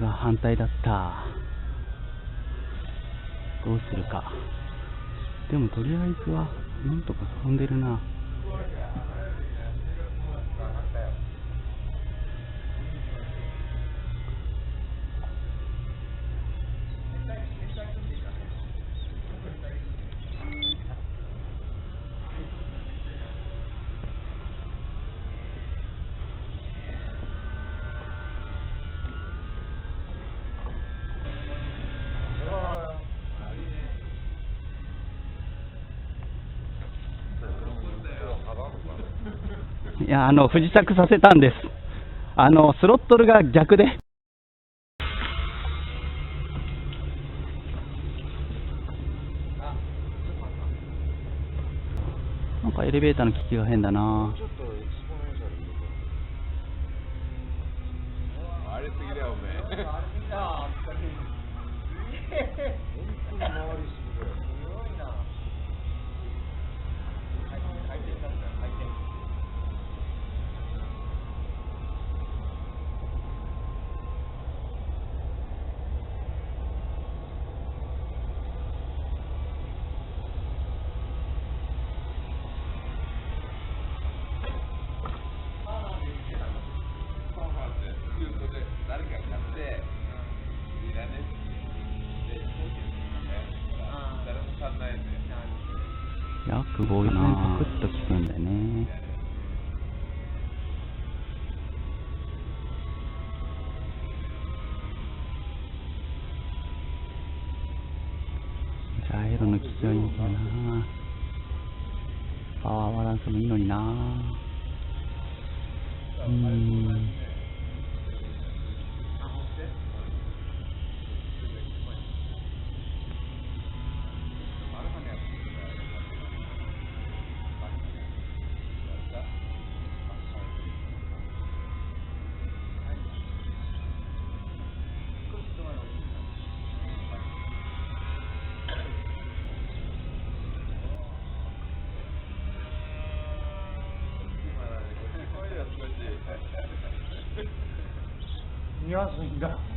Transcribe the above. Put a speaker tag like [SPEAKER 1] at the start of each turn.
[SPEAKER 1] が反対だった。どうするか。でもとりあえずはなんとか飛んでるな。いや、不時着させたんです。スロットルが逆で。なんかエレベーターの機器が変だな。
[SPEAKER 2] あれすぎだよ、おめえ。
[SPEAKER 1] 約5円サクッと効くんだよね。じゃあエロの効きはいいんだよな。パワーバランスもいいのにな。
[SPEAKER 3] 見やすいんだ。